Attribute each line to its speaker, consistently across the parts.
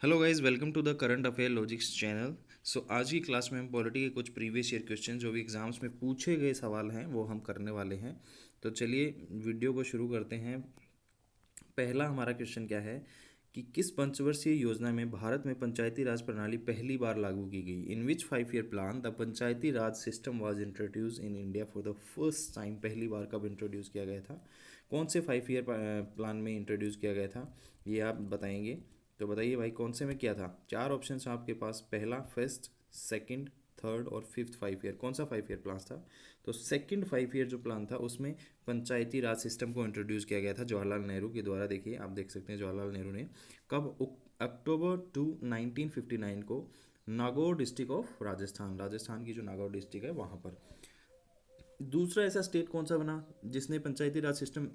Speaker 1: Hello guys, welcome to the current affair logics channel. आज की class में हम पॉलिटी के कुछ प्रीवियस ईयर क्वेश्चन जो भी एग्जाम्स में पूछे गए सवाल हैं वो हम करने वाले हैं। तो चलिए वीडियो को शुरू करते हैं। पहला हमारा क्वेश्चन क्या है कि किस पंचवर्षीय योजना में भारत में पंचायती राज प्रणाली पहली बार लागू की गई? इन विच 5 year plan the Panchayati Raj system was introduce in India for the first time? पहली बार कब इंट्रोड्यूस किया गया था? कौन से 5 ईयर प्लान में इंट्रोड्यूस किया गया था, ये आप बताएंगे। तो बताइए भाई, कौन से में किया था? चार ऑप्शन आपके पास, पहला, फर्स्ट, सेकंड, थर्ड और फिफ्थ 5 ईयर। कौन सा 5 ईयर प्लान था? तो सेकंड 5 ईयर जो प्लान था उसमें पंचायती राज सिस्टम को इंट्रोड्यूस किया गया था जवाहरलाल नेहरू के द्वारा। देखिए, आप देख सकते हैं जवाहरलाल नेहरू ने कब, अक्टूबर 1959 को नागौर डिस्ट्रिक्ट ऑफ राजस्थान, राजस्थान की जो नागौर डिस्ट्रिक्ट है वहाँ पर। दूसरा ऐसा स्टेट कौन सा बना जिसने पंचायती राज सिस्टम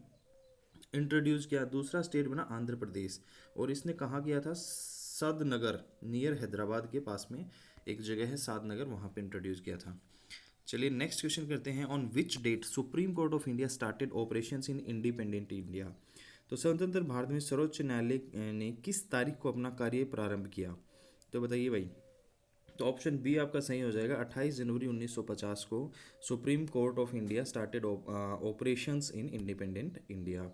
Speaker 1: इंट्रोड्यूस किया? दूसरा स्टेट बना आंध्र प्रदेश। और इसने कहाँ किया था? सदनगर, नियर हैदराबाद के पास में एक जगह है सादनगर, वहाँ पे इंट्रोड्यूस किया था। चलिए नेक्स्ट क्वेश्चन करते हैं। On which date supreme court of India started operations in independent India? तो स्वतंत्र भारत में सर्वोच्च न्यायालय ने किस तारीख को अपना कार्य प्रारंभ किया? तो बताइए भाई। तो ऑप्शन बी आपका सही हो जाएगा। 28 जनवरी 1950 को supreme court of India started operations in independent India.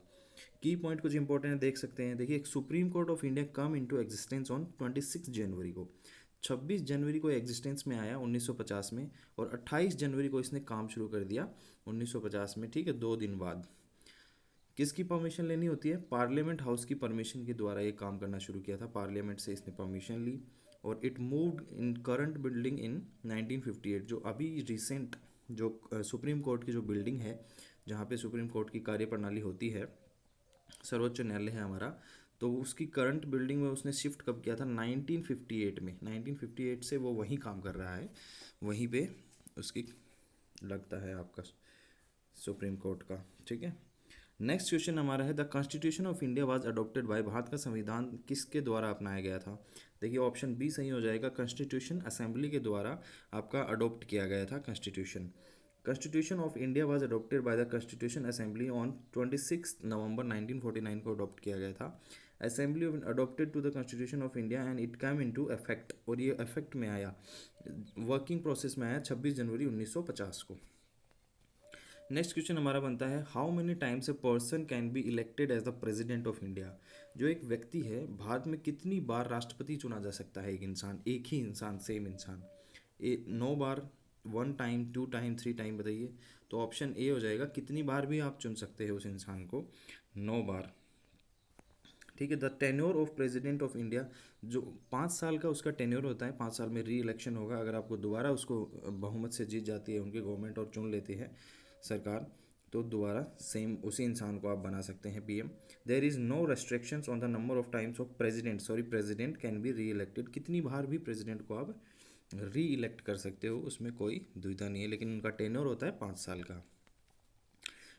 Speaker 1: की पॉइंट कुछ इंपॉर्टेंट है, देख सकते हैं। देखिए, supreme court of India come into existence on 26 जनवरी को, 26 जनवरी को एग्जिस्टेंस में आया 1950 में, और 28 जनवरी को इसने काम शुरू कर दिया 1950 में। ठीक है, 2 दिन बाद। किसकी परमिशन लेनी होती है? पार्लियामेंट हाउस की परमिशन के द्वारा ये काम करना शुरू किया था। पार्लियामेंट से इसने परमिशन ली और it moved in current building in 1958। जो अभी रिसेंट जो सुप्रीम कोर्ट की जो बिल्डिंग है, जहाँ पे सुप्रीम कोर्ट की कार्यप्रणाली होती है, सर्वोच्च न्यायालय है हमारा, तो उसकी करंट बिल्डिंग में उसने शिफ्ट कब किया था? 1958 में। 1958 से वो वहीं काम कर रहा है, वहीं पे उसकी लगता है आपका सुप्रीम कोर्ट का। ठीक है, नेक्स्ट क्वेश्चन हमारा है, the constitution of India was adopted bye, Bharat का संविधान किसके द्वारा अपनाया गया था? देखिए, ऑप्शन बी सही हो जाएगा। कॉन्स्टिट्यूशन असेंबली के द्वारा आपका अडॉप्ट किया गया था constitution. Constitution of India was adopted by the constitution assembly on 26 November 1949 को अडॉप्ट किया गया था। Assembly adopted to the constitution of India and it come into effect, और ये इफेक्ट में आया, वर्किंग प्रोसेस में आया 26 जनवरी 1950 को। नेक्स्ट क्वेश्चन हमारा बनता है, how many times a person can be elected as the president of India? जो एक व्यक्ति है, भारत में कितनी बार राष्ट्रपति चुना जा सकता है? एक इंसान, एक ही इंसान, सेम इंसान। 9 बार, 1 टाइम, 2 टाइम, 3 टाइम? बताइए। तो ऑप्शन ए हो जाएगा, कितनी बार भी आप चुन सकते हैं उस इंसान को, 9 बार। ठीक है, the tenure of president of India, जो 5 साल का उसका टेन्योर होता है, 5 साल में री इलेक्शन होगा। अगर आपको दोबारा उसको बहुमत से जीत जाती है उनकी गवर्नमेंट और चुन लेती है सरकार, तो दोबारा सेम उसी इंसान को आप बना सकते हैं PM. There is no restrictions on the number of times of president, sorry, president can be re elected. कितनी बार भी प्रेसिडेंट को आप री इलेक्ट कर सकते हो, उसमें कोई दुविधा नहीं है, लेकिन उनका टेन्योर होता है 5 साल का।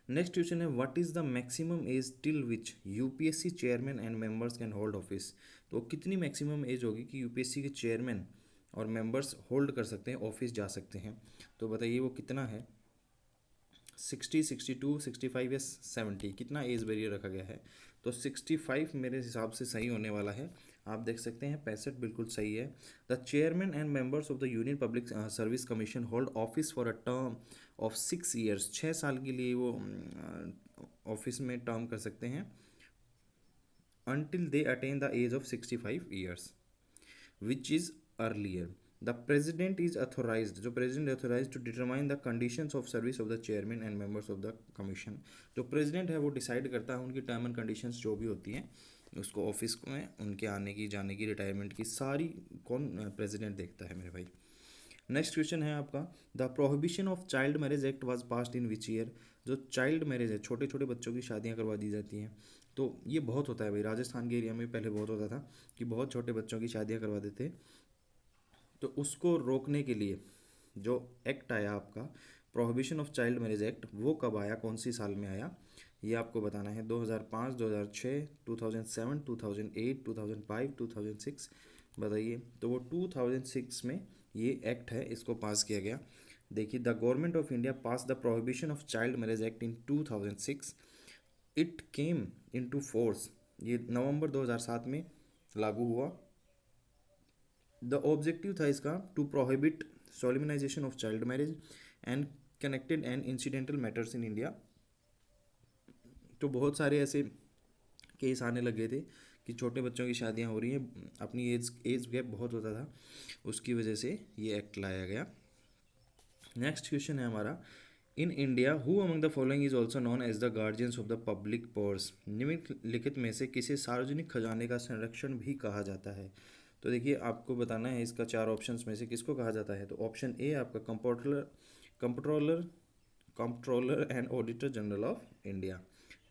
Speaker 1: नेक्स्ट क्वेश्चन है, what is the maximum age till which UPSC chairman and members can hold office? तो कितनी मैक्सिमम एज होगी कि यूपीएससी के चेयरमैन और मेंबर्स होल्ड कर सकते हैं, ऑफिस जा सकते हैं? तो बताइए वो कितना है? 60, 62, 65 या 70? कितना एज बैरियर रखा गया है? तो 65 मेरे हिसाब से सही होने वाला है। आप देख सकते हैं 65 बिल्कुल सही है। The chairman and members of the union public service commission hold office for a term of 6 years. 6 साल के लिए वो ऑफिस में टर्म कर सकते हैं, until they attain the age of 65 years, which is earlier. The president is authorized, जो president authorized to determine the conditions of service of the chairman and members of the commission. जो president है वो decide करता है उनकी term and conditions जो भी होती हैं उसको ऑफिस में उनके आने की, जाने की, रिटायरमेंट की सारी कौन प्रेसिडेंट देखता है मेरे भाई। नेक्स्ट क्वेश्चन है आपका, the prohibition of child marriage act was passed in which year? जो चाइल्ड मैरिज है, छोटे छोटे बच्चों की शादियां करवा दी जाती हैं, तो ये बहुत होता है भाई, राजस्थान के एरिया में पहले बहुत होता था कि बहुत छोटे बच्चों की शादियां करवा देते। तो उसको रोकने के लिए जो एक्ट आया आपका, prohibition of child marriage act, वो कब आया, कौन सी साल में आया, ये आपको बताना है। 2005, 2006, 2007, 2008, 2005, 2006? बताइए। तो वो 2006 में ये एक्ट है, इसको पास किया गया। देखिए, the government of India pass the prohibition of child marriage act in 2006। It came in to force, ये नवंबर 2007 में लागू हुआ। द ऑब्जेक्टिव था इसका to prohibit solemnisation of child marriage and connected and incidental matters in India. तो बहुत सारे ऐसे केस आने लगे थे कि छोटे बच्चों की शादियां हो रही हैं, अपनी एज गैप बहुत होता था, उसकी वजह से ये एक्ट लाया गया। नेक्स्ट क्वेश्चन है हमारा, in India who among the following is also known as the guardians of the public purse. निम्नलिखित में से किसे सार्वजनिक खजाने का संरक्षण भी कहा जाता है। तो देखिए आपको बताना है इसका चार ऑप्शंस में से किसको कहा जाता है। तो ऑप्शन ए आपका comptroller comptroller and auditor general of India.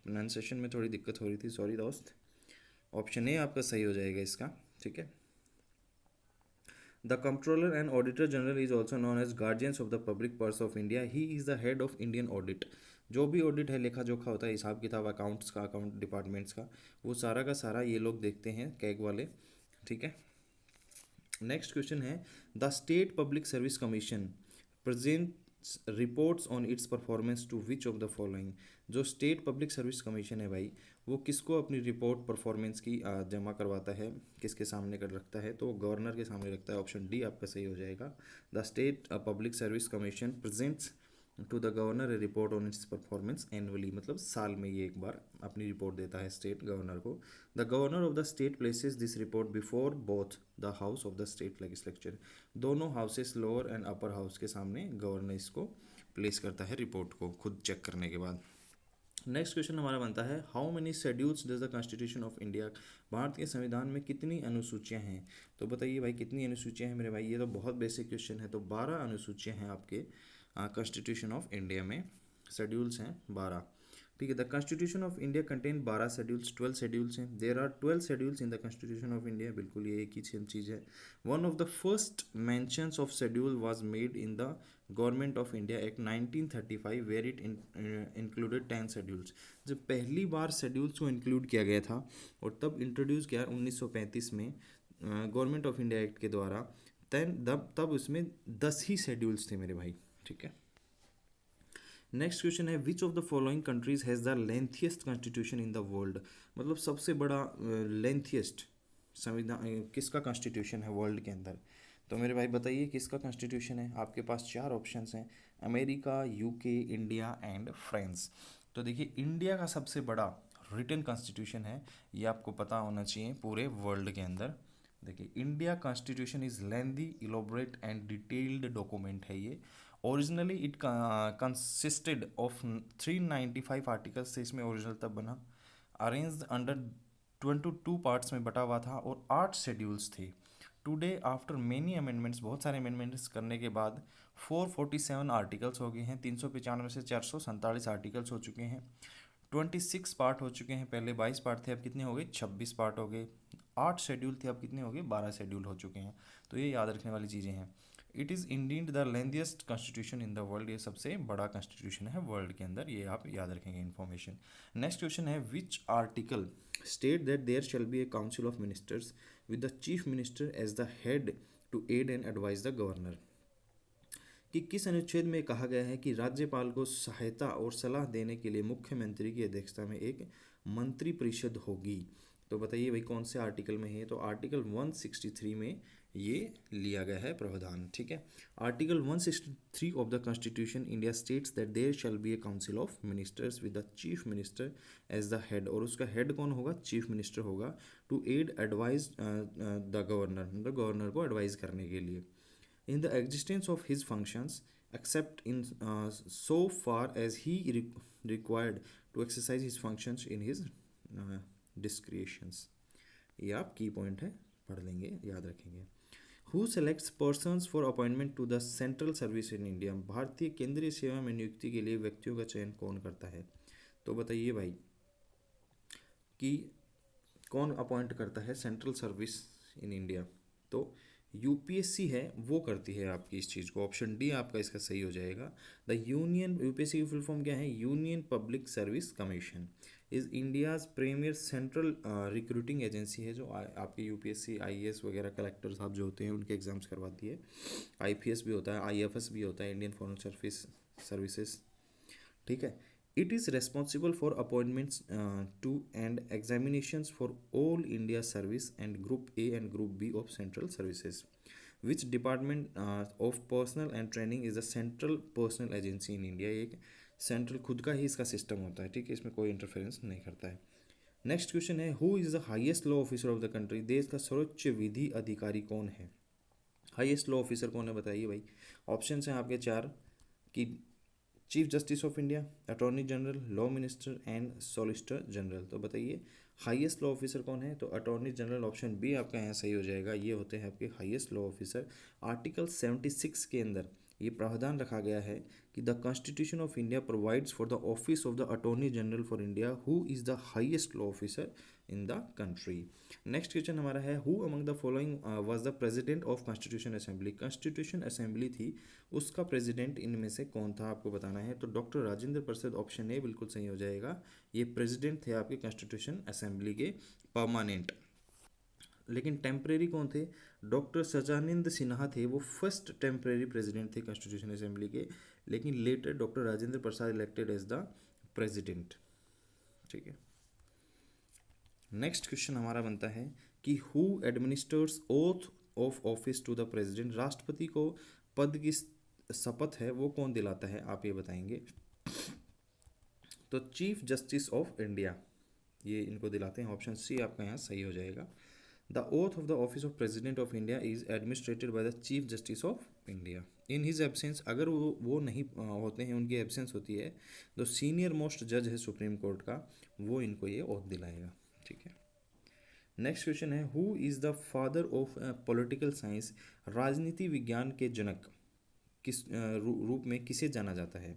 Speaker 1: Pronunciation में थोड़ी दिक्कत हो रही थी, सॉरी दोस्त। ऑप्शन ए आपका सही हो जाएगा इसका, ठीक है। The controller and auditor general is also known as guardians of the public purse of India. He is the head of Indian audit. जो भी ऑडिट है, लेखा जोखा होता है, हिसाब किताब अकाउंट्स का, अकाउंट डिपार्टमेंट्स का, वो सारा का सारा ये लोग देखते हैं, कैग वाले, ठीक है। नेक्स्ट क्वेश्चन है, the state public service commission presents reports on its performance to which of the following. जो स्टेट पब्लिक सर्विस कमीशन है भाई, वो किसको अपनी रिपोर्ट परफॉर्मेंस की जमा करवाता है, किसके सामने कर रखता है। तो वो गवर्नर के सामने रखता है। ऑप्शन डी आपका सही हो जाएगा। The state public service commission presents to the governor a report on its performance annually, मतलब साल में ये एक बार अपनी रिपोर्ट देता है स्टेट गवर्नर को। The governor of the state places this report before both the house of the state legislature. दोनों houses, lower and upper house के सामने गवर्नर इसको प्लेस करता है रिपोर्ट को, खुद चेक करने के बाद। नेक्स्ट क्वेश्चन हमारा बनता है, how many schedules does the constitution of India. Bharat के संविधान में कितनी अनुसूचियां हैं। तो बताइए भाई कितनी अनुसूचियां हैं मेरे भाई। ये तो बहुत बेसिक क्वेश्चन है। तो 12 अनुसूचियां हैं आपके कॉन्स्टिट्यूशन ऑफ इंडिया में। शेड्यूल्स हैं 12, ठीक है। The constitution of India contain 12 schedules, 12 schedules हैं। There are 12 schedules in the constitution of India. बिल्कुल ये एक ही सेम चीज़ है। One of the first mentions of schedule was made in the government of India Act 1935 where it included 10 schedules. जब पहली बार schedules को इंक्लूड किया गया था और तब इंट्रोड्यूस किया 1935 में गवर्नमेंट ऑफ इंडिया एक्ट के द्वारा, तब उसमें 10 ही शेड्यूल्स थे मेरे भाई, ठीक है। नेक्स्ट क्वेश्चन है, which of the following countries has the lengthiest constitution in the world. मतलब सबसे बड़ा लेंथिएस्ट संविधान किसका कॉन्स्टिट्यूशन है वर्ल्ड के अंदर। तो मेरे भाई बताइए किसका कॉन्स्टिट्यूशन है। आपके पास चार ऑप्शंस हैं, America, UK, India and France. तो देखिए इंडिया का सबसे बड़ा रिटन कॉन्स्टिट्यूशन है, ये आपको पता होना चाहिए पूरे वर्ल्ड के अंदर। देखिए India constitution is lengthy, elaborate and detailed document है ये। Originally it consisted of 395 articles से इसमें ओरिजिनल तब बना। अरेंज्ड अंडर 22 पार्ट्स में बटा हुआ था और 8 शेड्यूल्स थे। टुडे आफ्टर मेनी अमेंडमेंट्स, बहुत सारे अमेंडमेंट्स करने के बाद 447 आर्टिकल्स हो गए हैं। 395 से 447 आर्टिकल्स हो चुके हैं। 26 पार्ट हो चुके हैं। पहले 22 पार्ट थे, अब कितने हो गए, 26 पार्ट हो गए। 8 शेड्यूल थे, अब कितने हो गए, 12 शेड्यूल हो चुके हैं। तो ये याद रखने वाली चीज़ें हैं। It is indeed the lengthiest constitution in the world. ये सबसे बड़ा कॉन्स्टिट्यूशन है वर्ल्ड के अंदर, ये आप याद रखेंगे इन्फॉर्मेशन। नेक्स्ट क्वेश्चन है, which article state that there shall be a council of ministers with the chief minister as the head to aid and advise the governor. कि किस अनुच्छेद में कहा गया है कि राज्यपाल को सहायता और सलाह देने के लिए मुख्यमंत्री की अध्यक्षता में एक मंत्री परिषद होगी। तो बताइए भाई कौन से आर्टिकल में है। तो आर्टिकल 163 में ये लिया गया है प्रावधान, ठीक है। Article 163 of the constitution India states that there shall be a council of ministers with the chief minister as the head. और उसका हेड कौन होगा, चीफ मिनिस्टर होगा। To aid advise the governor, मतलब गवर्नर को एडवाइज करने के लिए। In the existence of his functions, except in so far as he required to exercise his functions in his discretions। ये आप की पॉइंट है, पढ़ लेंगे, याद रखेंगे। Who selects persons for appointment to the central service in India। भारतीय केंद्रीय सेवा में नियुक्ति के लिए व्यक्तियों का चयन कौन करता है। तो बताइए भाई कि कौन अपॉइंट करता है सेंट्रल सर्विस इन इंडिया। तो यूपीएससी है वो करती है आपकी इस चीज़ को। ऑप्शन डी आपका इसका सही हो जाएगा। द यूनियन, यूपीएससी की फुल फॉर्म क्या है, union public service commission is India's premier central recruiting agency है, जो आपके यूपीएससी, आईएएस वगैरह कलेक्टर साहब जो होते हैं उनके एग्जाम्स करवाती है। आईपीएस भी होता है, आईएफएस भी होता है, इंडियन फॉरेन सर्विसेज, ठीक है। It is responsible for appointments to and examinations for all India service and Group A and Group B of central services. Which department of personnel and training is the central personal agency in India? एक central खुद का ही इसका system होता है, ठीक है, इसमें कोई इंटरफेरेंस नहीं करता है। नेक्स्ट क्वेश्चन है, who is the highest law officer of the country? देश का सर्वोच्च विधि अधिकारी कौन है? हाईएस्ट लॉ ऑफिसर कौन है बताइए भाई। ऑप्शन हैं आपके चार कि chief justice of India, attorney general, law minister and solicitor general. तो बताइए हाईएस्ट लॉ ऑफिसर कौन है? तो अटॉर्नी जनरल, ऑप्शन बी आपका यहाँ सही हो जाएगा। ये होते हैं आपके हाईएस्ट लॉ ऑफिसर। आर्टिकल 76 के अंदर ये प्रावधान रखा गया है कि the constitution of India provides for the office of the attorney general for India who is the highest law officer in the country. Next question हमारा है, who among the following was the president of constitution assembly? Constitution assembly थी, उसका president इनमें से कौन था आपको बताना है। तो doctor Rajendra Prasad, option A बिल्कुल सही हो जाएगा। ये प्रेसिडेंट थे आपके कॉन्स्टिट्यूशन असेंबली के परमानेंट। लेकिन टेम्परेरी कौन थे? डॉक्टर सच्चिदानंद सिन्हा थे, वो फर्स्ट टेम्परेरी प्रेसिडेंट थे कॉन्स्टिट्यूशन असेंबली के। लेकिन later doctor Rajendra Prasad elected as the president, ठीक है। नेक्स्ट क्वेश्चन हमारा बनता है कि who administers oath of office to the president? राष्ट्रपति को पद की शपथ है वो कौन दिलाता है, आप ये बताएंगे। तो चीफ जस्टिस ऑफ इंडिया ये इनको दिलाते हैं। ऑप्शन सी आपका यहाँ सही हो जाएगा। The oath of the office of president of India is administrated by the chief justice of India in his absence. अगर वो नहीं होते हैं, उनकी एब्सेंस होती है, तो सीनियर मोस्ट जज है सुप्रीम कोर्ट का, वो इनको ये ओथ दिलाएगा, ठीक है। नेक्स्ट क्वेश्चन है, who is the father of political science? राजनीति विज्ञान के जनक किस रूप में किसे जाना जाता है?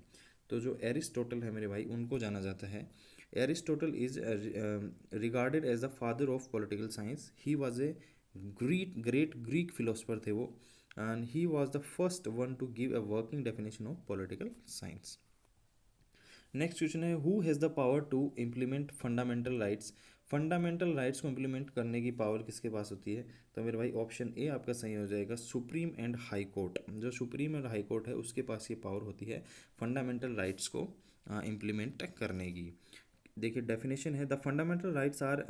Speaker 1: तो जो एरिस्टोटल है मेरे भाई, उनको जाना जाता है। Aristotle is regarded as the father of political science. He was a great Greek philosopher थे वो, and he was the first one to give a working definition of political science. Next question है, who has the power to implement fundamental rights? Fundamental rights को implement करने की power किसके पास होती है? तो मेरे भाई ऑप्शन ए आपका सही हो जाएगा, सुप्रीम एंड हाई कोर्ट। जो सुप्रीम एंड हाई कोर्ट है उसके पास ये पावर होती है फंडामेंटल राइट्स को इम्प्लीमेंट करने की। देखिए डेफिनेशन है, the fundamental rights are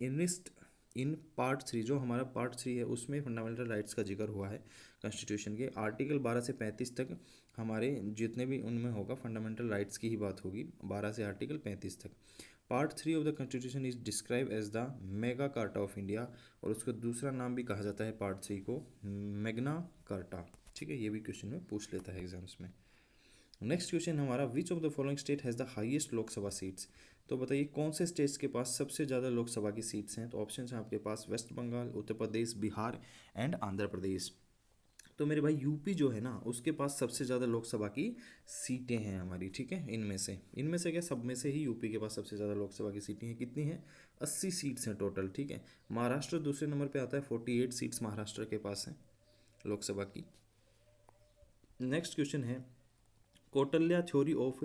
Speaker 1: enlist in part 3। जो हमारा पार्ट 3 है उसमें फंडामेंटल राइट्स का जिक्र हुआ है कॉन्स्टिट्यूशन के। आर्टिकल 12 से 35 तक हमारे जितने भी उनमें होगा फंडामेंटल राइट्स की ही बात होगी, 12 से आर्टिकल 35 तक। Part 3 of the constitution is describe as the Magna Carta of India, और उसका दूसरा नाम भी कहा जाता है पार्ट 3 को मैग्ना कार्टा, ठीक है। ये भी क्वेश्चन में पूछ लेता है एग्जाम्स में। नेक्स्ट क्वेश्चन हमारा, विच of the following state has the highest Lok Sabha seats? तो बताइए कौन से स्टेट्स के पास सबसे ज़्यादा लोकसभा की सीट्स हैं? तो ऑप्शन हैं आपके पास वेस्ट बंगाल, उत्तर प्रदेश, बिहार एंड आंध्र प्रदेश। तो मेरे भाई यूपी जो है ना, उसके पास सबसे ज़्यादा लोकसभा की सीटें हैं हमारी, ठीक है। इनमें से क्या, सब में से ही यूपी के पास सबसे ज़्यादा लोकसभा की सीटें हैं। कितनी हैं? 80 सीट्स हैं टोटल, ठीक है। महाराष्ट्र दूसरे नंबर पे आता है, 48 सीट्स महाराष्ट्र के पास हैं लोकसभा की। नेक्स्ट क्वेश्चन है, Kautilya theory of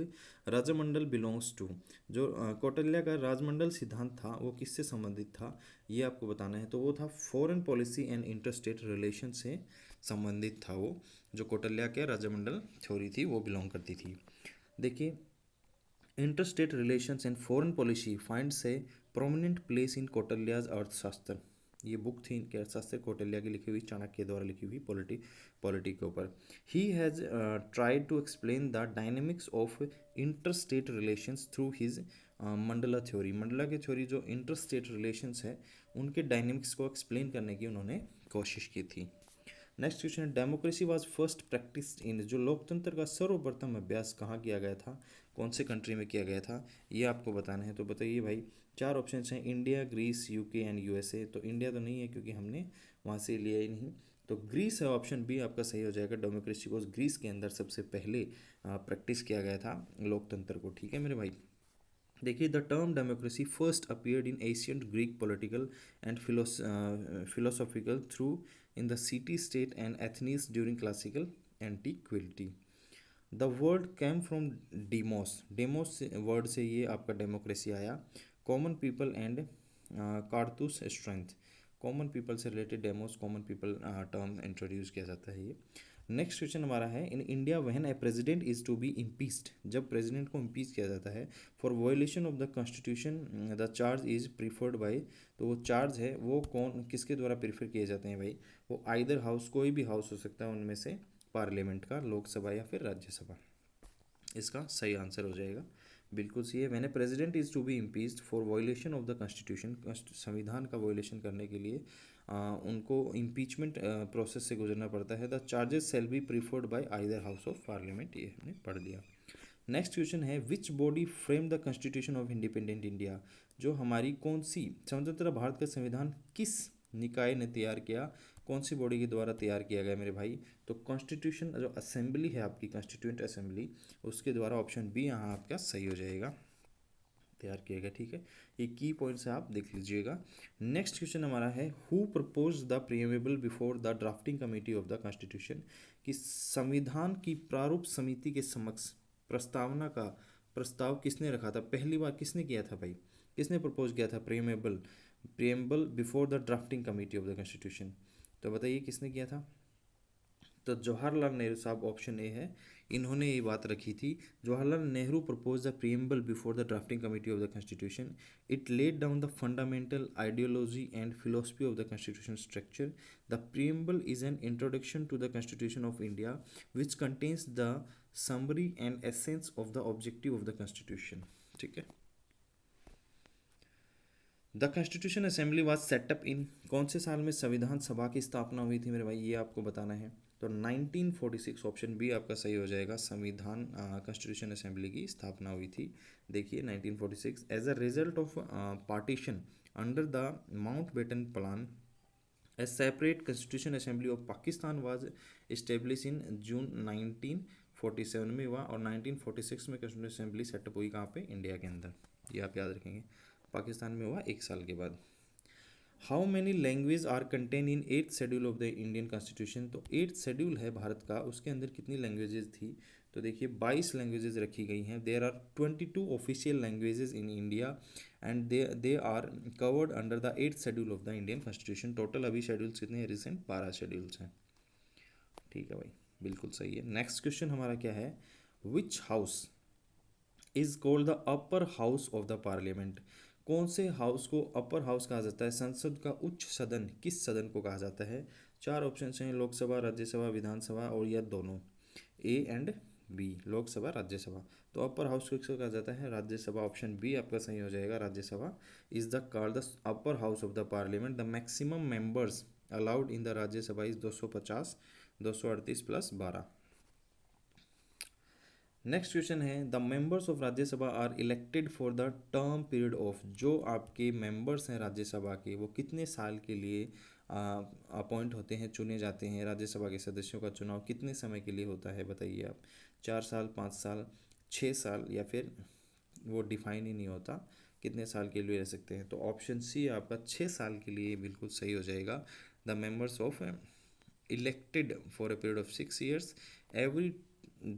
Speaker 1: Rajmandal belongs to? जो कौटिल्य का राजमंडल सिद्धांत था वो किससे संबंधित था, ये आपको बताना है। तो वो था foreign policy and interstate relation से संबंधित था वो। जो कौटिल्य के राजमंडल थ्योरी थी वो बिलोंग करती थी। देखिए, interstate relations and foreign policy finds a prominent place in Kautilya's Arthashastra. ये बुक थी इनके अर्थशास्त्र, कौटिल्य की लिखी हुई, चाणक्य द्वारा लिखी हुई पॉलिटी के ऊपर। He has tried to explain the dynamics of interstate relations through his mandala theory. Mandala की थ्योरी जो इंटरस्टेट रिलेशंस है उनके डायनेमिक्स को एक्सप्लेन करने की उन्होंने कोशिश की थी। नेक्स्ट क्वेश्चन है, democracy was first practised in? जो लोकतंत्र का सर्वप्रथम अभ्यास कहाँ किया गया था, कौन से कंट्री में किया गया था, ये आपको बताना है। तो बताइए भाई, चार ऑप्शन हैं, India, Greece, UK and USA. तो इंडिया तो नहीं है क्योंकि हमने वहाँ से लिया ही नहीं, तो ग्रीस है, ऑप्शन बी आपका सही हो जाएगा। डेमोक्रेसी को ग्रीस के अंदर सबसे पहले प्रैक्टिस किया गया था लोकतंत्र को, ठीक है मेरे भाई। देखिए, the term democracy first appeared in ancient Greek political and philosophical through in the city state and Athens during classical antiquity. The word came from demos. Demos word से ये आपका डेमोक्रेसी आया। Common people and kratos strength, common people से related demos, common people term introduce किया जाता है ये। Next question हमारा है, in India when a president is to be impeached, जब प्रेसिडेंट को इम्पीच किया जाता है for violation of the constitution the charge is preferred by, तो वो चार्ज है वो कौन किसके द्वारा प्रीफर किए जाते हैं भाई, वो आइदर हाउस, कोई भी हाउस हो सकता है उनमें से, पार्लियामेंट का, लोकसभा या फिर राज्यसभा। इसका सही आंसर हो जाएगा बिल्कुल सही है। मैंने president is to be impeached for violation of the constitution, संविधान का वायोलेशन करने के लिए उनको इम्पीचमेंट प्रोसेस से गुजरना पड़ता है। The charges shall be preferred by either house of parliament, ये हमने पढ़ लिया। नेक्स्ट क्वेश्चन है, which body frame the constitution of independent India, जो हमारी कौन सी स्वतंत्र भारत का संविधान किस निकाय ने तैयार किया, कौन सी बॉडी के द्वारा तैयार किया गया मेरे भाई, तो कॉन्स्टिट्यूशन जो असेंबली है आपकी, कॉन्स्टिट्यूंट असेंबली, उसके द्वारा, ऑप्शन बी यहाँ आपका सही हो जाएगा, तैयार किया गया। ठीक है, ये की पॉइंट्स आप देख लीजिएगा। नेक्स्ट क्वेश्चन हमारा है, who propose the preamble before the drafting committee of the constitution, कि संविधान की प्रारूप समिति के समक्ष प्रस्तावना का प्रस्ताव किसने रखा था, पहली बार किसने किया था भाई, किसने प्रपोज किया था preamble before the drafting committee of the constitution, तो बताइए किसने किया था, तो जवाहरलाल नेहरू साहब, ऑप्शन ए है, इन्होंने ये बात रखी थी। Jawaharlal Nehru propose the preamble before the drafting committee of the constitution, it laid down the fundamental ideology and philosophy of the constitution structure, the preamble is an introduction to the constitution of India which contains the summary and essence of the objective of the constitution. ठीक है, the constitution assembly was set up in, कौन से साल में संविधान सभा की स्थापना हुई थी मेरे भाई, ये आपको बताना है, तो 1946, ऑप्शन बी आपका सही हो जाएगा, संविधान कॉन्स्टिट्यूशन असेंबली की स्थापना हुई थी। देखिए 1946, as a result of partition under the Mountbatten plan, a separate constitution assembly of Pakistan was establish in June 1947 में हुआ, और 1946 में कॉन्स्टिट्यूशन असेंबली सेटअप हुई कहाँ पे, इंडिया के अंदर, ये आप याद रखेंगे, पाकिस्तान में हुआ 1 साल के बाद। How many language are contain in 8th schedule of the Indian constitution, तो 8th शेड्यूल है भारत का, उसके अंदर कितनी लैंग्वेजेस थी, तो देखिए 22 लैंग्वेजेस रखी गई हैं। There are 22 official languages in India and they are covered under the 8th schedule of the Indian constitution. Total अभी शेड्यूल्स कितने हैं रिसेंट, 12 शेड्यूल्स हैं। ठीक है भाई, बिल्कुल सही है। नेक्स्ट क्वेश्चन हमारा क्या है, विच house is called the upper house of the parliament, कौन से हाउस को अपर हाउस कहा जाता है, संसद का उच्च सदन किस सदन को कहा जाता है। 4 ऑप्शन हैं, लोकसभा, राज्यसभा, विधानसभा और या दोनों, A and B, Lok Sabha, Rajya Sabha. तो अपर हाउस को किसको कहा जाता है, राज्यसभा, ऑप्शन बी आपका सही हो जाएगा, Rajya Sabha is the called the upper house of the parliament. The maximum members allowed in the Rajya Sabha is 250, 238 plus 12। Next question है, the members of Rajya Sabha are elected for the term period of, जो आपके members हैं राज्यसभा के वो कितने साल के लिए अपॉइंट होते हैं, चुने जाते हैं, राज्यसभा के सदस्यों का चुनाव कितने समय के लिए होता है बताइए आप, 4 साल, 5 साल, 6 साल, या फिर वो डिफाइन ही नहीं होता, कितने साल के लिए रह सकते हैं, तो ऑप्शन सी आपका 6 साल के लिए बिल्कुल सही हो जाएगा। The members of elected for a period of 6 years, every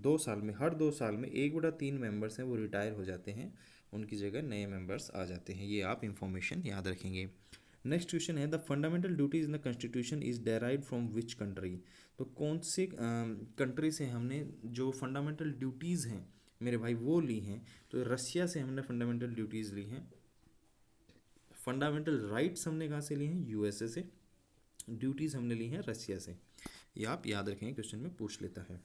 Speaker 1: 2 साल में, हर 2 साल में 1/3 मेंबर्स हैं वो रिटायर हो जाते हैं, उनकी जगह नए मेंबर्स आ जाते हैं, ये आप इंफॉर्मेशन याद रखेंगे। नेक्स्ट क्वेश्चन है, the fundamental duties in the constitution is derive from which country, तो कौन से कंट्री से हमने जो फंडामेंटल ड्यूटीज़ हैं मेरे भाई वो ली हैं, तो रसिया से हमने फंडामेंटल ड्यूटीज़ ली हैं। फंडामेंटल राइट्स हमने कहाँ से ली हैं, यूएसए से। ड्यूटीज़ हमने ली हैं रसिया से, ये आप याद रखेंगे, क्वेश्चन में पूछ लेता है।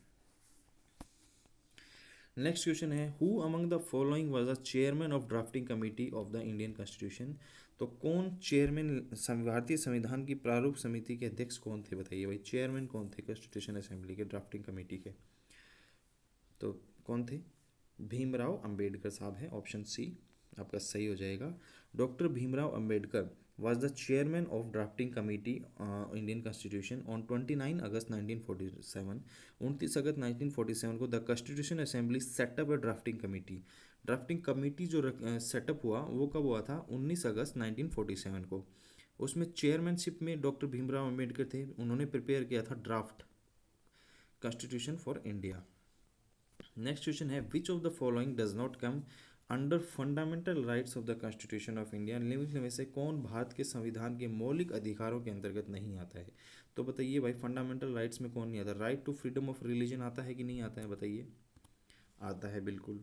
Speaker 1: नेक्स्ट क्वेश्चन है, who among the following was the chairman of drafting committee of the Indian constitution, तो कौन चेयरमैन, भारतीय संविधान की प्रारूप समिति के अध्यक्ष कौन थे बताइए भाई, चेयरमैन कौन थे कॉन्स्टिट्यूशन असेंबली के ड्राफ्टिंग कमेटी के, तो कौन थे, भीमराव अंबेडकर साहब हैं, ऑप्शन सी आपका सही हो जाएगा। Doctor Bhimrao Ambedkar was the chairman of drafting committee Indian Constitution on 29 अगस्त 1947। 29 अगस्त 1947 को the constitution assembly setup A drafting committee. Drafting committee जो सेटअप हुआ वो कब हुआ था, 19 अगस्त 1947 को। उसमें चेयरमैनशिप में डॉक्टर भीमराव अंबेडकर थे, उन्होंने प्रिपेयर किया था draft constitution for India. Next question है, which of the following does not come under fundamental rights of the constitution of India निम्न में से कौन भारत के संविधान के मौलिक अधिकारों के अंतर्गत नहीं आता है? तो बताइए भाई, फंडामेंटल राइट्स में कौन नहीं आता? Right to freedom of religion आता है कि नहीं आता है, बताइए। आता है बिल्कुल।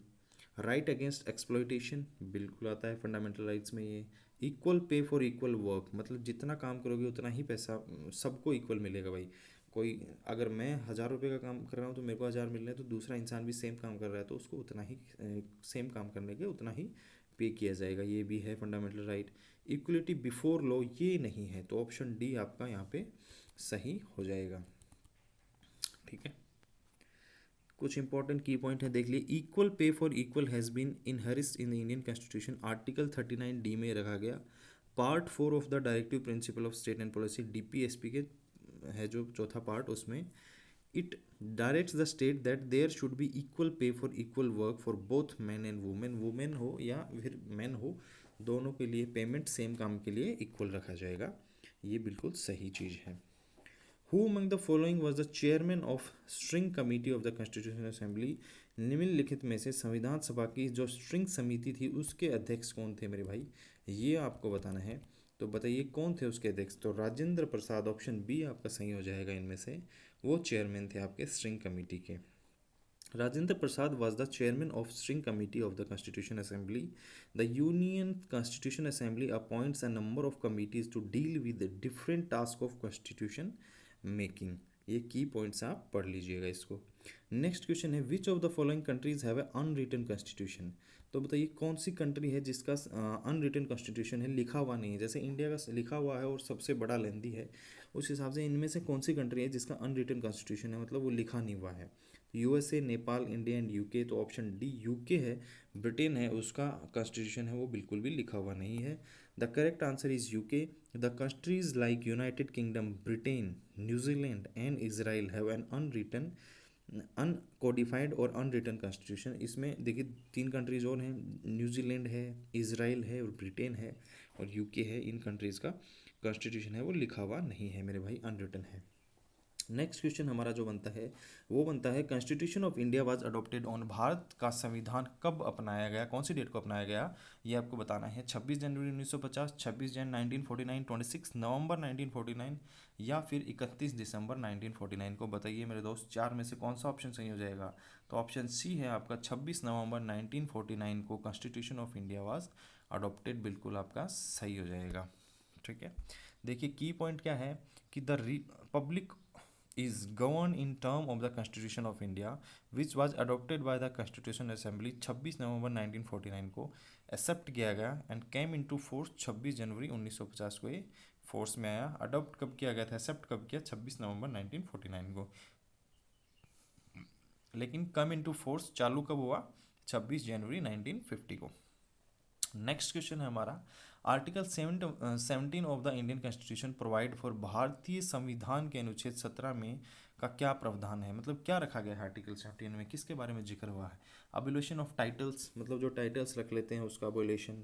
Speaker 1: राइट अगेंस्ट एक्सप्लॉइटेशन बिल्कुल आता है फंडामेंटल राइट्स में ये। Equal pay for equal work, मतलब जितना काम करोगे उतना ही पैसा सबको इक्वल मिलेगा भाई। कोई अगर मैं 1,000 रुपये का काम कर रहा हूँ तो मेरे को 1,000 मिल रहे हैं, तो दूसरा इंसान भी सेम काम कर रहा है तो उसको उतना ही सेम काम करने के उतना ही पे किया जाएगा, ये भी है fundamental right. Equality before law ये नहीं है, तो ऑप्शन डी आपका यहाँ पे सही हो जाएगा। ठीक है, कुछ इंपॉर्टेंट की पॉइंट है, देख लिए। Equal pay for equal has been inherited in the Indian constitution, article 39D में रखा गया। Part 4 of the directive principle of state and policy, DPSP के है जो चौथा पार्ट, उसमें it directs the state that there should be equal pay for equal work for both man and women, women हो या फिर मैन हो, दोनों के लिए पेमेंट सेम काम के लिए इक्वल रखा जाएगा। ये बिल्कुल सही चीज़ है। Who among the following was the chairman of string committee of the constitution assembly? निम्नलिखित में से संविधान सभा की जो स्ट्रिंग समिति थी उसके अध्यक्ष कौन थे मेरे भाई, ये आपको बताना है। तो बताइए कौन थे उसके अध्यक्ष? तो राजेंद्र प्रसाद, ऑप्शन बी आपका सही हो जाएगा इनमें से, वो चेयरमैन थे आपके स्ट्रिंग कमेटी के। Rajendra Prasad was the chairman of String Committee of the Constitution Assembly. The Union Constitution Assembly appoints a number of committees to deal with the different tasks of constitution making. ये की points आप पढ़ लीजिएगा इसको। Next question है, which of the following countries have a unwritten constitution? तो बताइए कौन सी कंट्री है जिसका अनरिटन कॉन्स्टिट्यूशन है, लिखा हुआ नहीं है। जैसे इंडिया का लिखा हुआ है और सबसे बड़ा लेंदी है, उस हिसाब से इनमें से कौन सी कंट्री है जिसका अनरिटन कॉन्स्टिट्यूशन है, मतलब वो लिखा नहीं हुआ है? USA, Nepal, India and UK, तो ऑप्शन डी यूके है। ब्रिटेन है उसका कॉन्स्टिट्यूशन है वो बिल्कुल भी लिखा हुआ नहीं है। The correct answer is UK. The countries like United kingdom, Britain, New Zealand and Israel have an unwritten, uncodified और अनरिटन कॉन्स्टिट्यूशन। इसमें देखिए 3 कंट्रीज और हैं, न्यूजीलैंड है, इसराइल है और ब्रिटेन है और यूके है। इन कंट्रीज़ का कॉन्स्टिट्यूशन है वो लिखा हुआ नहीं है मेरे भाई, अनरिटन है। नेक्स्ट क्वेश्चन हमारा जो बनता है वो बनता है, constitution of India was adopted on, Bharat का संविधान कब अपनाया गया, कौन सी डेट को अपनाया गया, ये आपको बताना है। 26 जनवरी 1950, 26 जनवरी 1949, 26 नवंबर 1949 या फिर 31 दिसंबर 1949 को बताइए मेरे दोस्त, चार में से कौन सा ऑप्शन सही हो जाएगा? तो ऑप्शन सी है आपका, 26 नवंबर 1949 को constitution of India was adopted, बिल्कुल आपका सही हो जाएगा। ठीक है, देखिए की पॉइंट क्या है कि the Republic is governed in term of the Constitution of India which was adopted by the Constitution Assembly 26 November 1949 को एक्सेप्ट किया गया एंड केम इनटू फोर्स 26 जनवरी 1950 को ये फोर्स में आया। अडॉप्ट कब किया गया था, एक्सेप्ट कब किया? 26 नवंबर 1949 को, लेकिन कम इनटू फोर्स चालू कब हुआ? 26 जनवरी 1950 को। नेक्स्ट क्वेश्चन है हमारा, article 17 of the Indian constitution provide for, भारतीय संविधान के अनुच्छेद 17 में का क्या प्रावधान है, मतलब क्या रखा गया है आर्टिकल 17 में, किसके बारे में जिक्र हुआ है? अबोलिशन ऑफ टाइटल्स, मतलब जो टाइटल्स रख लेते हैं उसका abolition.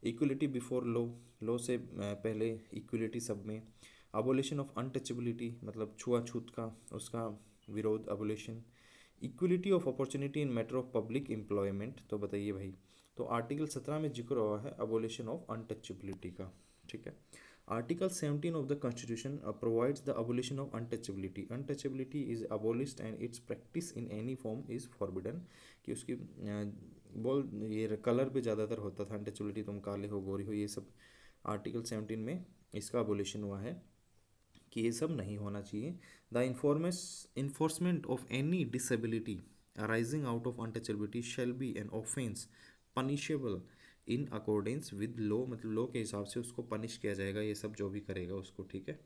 Speaker 1: Equality before law, law से पहले इक्वलिटी सब में। अबोलिशन ऑफ अनटचेबिलिटी, मतलब छुआछूत का उसका विरोध, abolition. Equality of opportunity in matter of public employment, तो बताइए भाई, तो आर्टिकल 17 में जिक्र हुआ है अबोलिशन ऑफ अनटचेबिलिटी का। ठीक है, article 17 of the constitution provides the abolition of untouchability, untouchability is abolished and it's practice in any form is forbidden, कि उसकी बोल ये कलर पे ज़्यादातर होता था अनटचेबिलिटी, तुम काले हो गोरी हो, ये सब आर्टिकल 17 में इसका अबोलिशन हुआ है कि ये सब नहीं होना चाहिए। The enforcement of any disability arising out of untouchability shall be an offence punishable in accordance with law, मतलब लॉ के हिसाब से उसको पनिश किया जाएगा, ये सब जो भी करेगा उसको। ठीक है,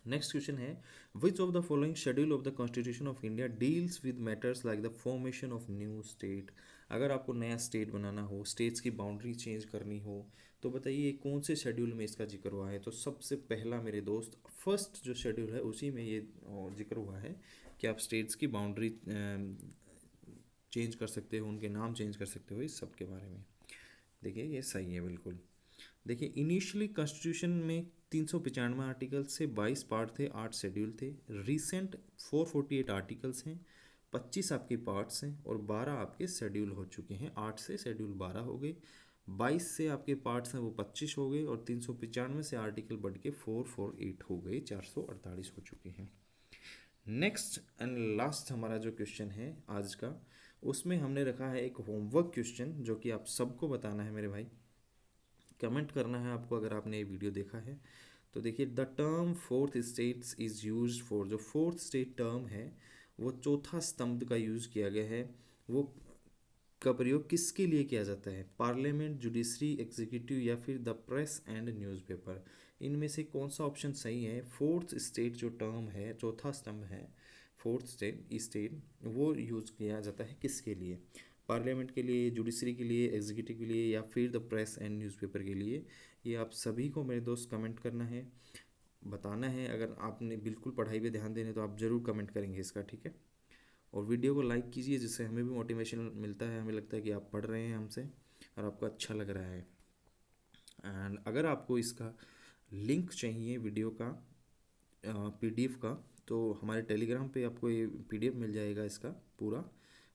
Speaker 1: नेक्स्ट क्वेश्चन है, which of the following schedule of the constitution of India deals with matters like the formation of new state? अगर आपको नया स्टेट बनाना हो, स्टेट्स की बाउंड्री चेंज करनी हो, तो बताइए कौन से शेड्यूल में इसका जिक्र हुआ है? तो सबसे पहला मेरे दोस्त फर्स्ट जो शेड्यूल है उसी में ये जिक्र हुआ है कि आप स्टेट्स की बाउंड्री चेंज कर सकते हो, उनके नाम चेंज कर सकते हो, इस सब के बारे में। देखिए ये सही है बिल्कुल। देखिए इनिशियली कॉन्स्टिट्यूशन में 395 आर्टिकल से 22 पार्ट थे, 8 शेड्यूल थे। रिसेंट 448 आर्टिकल्स हैं, 25 आपके पार्ट्स हैं और 12 आपके शेड्यूल हो चुके हैं। 8 से शेड्यूल 12 हो गए, 22 से आपके पार्ट्स हैं वो 25 हो गए और 395 से आर्टिकल बढ़ के 448 हो गए, 448 हो चुके हैं। नेक्स्ट एंड लास्ट हमारा जो क्वेश्चन है आज का, उसमें हमने रखा है एक होमवर्क क्वेश्चन जो कि आप सबको बताना है मेरे भाई। कमेंट करना है आपको अगर आपने ये वीडियो देखा है तो। देखिए, the term fourth states is use for, जो फोर्थ स्टेट टर्म है वो चौथा स्तंभ का यूज़ किया गया है, वो का प्रयोग किसके लिए किया जाता है? पार्लियामेंट, जुडिशरी, एग्जीक्यूटिव या फिर द प्रेस एंड न्यूज़पेपर। इनमें से कौन सा ऑप्शन सही है? फोर्थ स्टेट जो टर्म है, चौथा स्तंभ है, फोर्थ स्टेट वो यूज़ किया जाता है किसके लिए? पार्लियामेंट के लिए, जुडिशरी के लिए, एग्जीक्यूटिव के लिए या फिर द प्रेस एंड न्यूज़पेपर के लिए? ये आप सभी को मेरे दोस्त कमेंट करना है, बताना है। अगर आपने बिल्कुल पढ़ाई पे ध्यान देने तो आप ज़रूर कमेंट करेंगे इसका, ठीक है। और वीडियो को लाइक कीजिए जिससे हमें भी मोटिवेशन मिलता है, हमें लगता है कि आप पढ़ रहे हैं हमसे और आपको अच्छा लग रहा है। एंड अगर आपको इसका लिंक चाहिए वीडियो का, पीडीएफ का, तो हमारे टेलीग्राम पे आपको ये पीडीएफ मिल जाएगा इसका पूरा,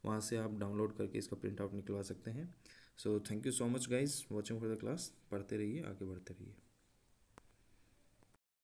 Speaker 1: वहाँ से आप डाउनलोड करके इसका प्रिंट आउट निकलवा सकते हैं। So thank you so much guys watching for the class. पढ़ते रहिए, आगे बढ़ते रहिए।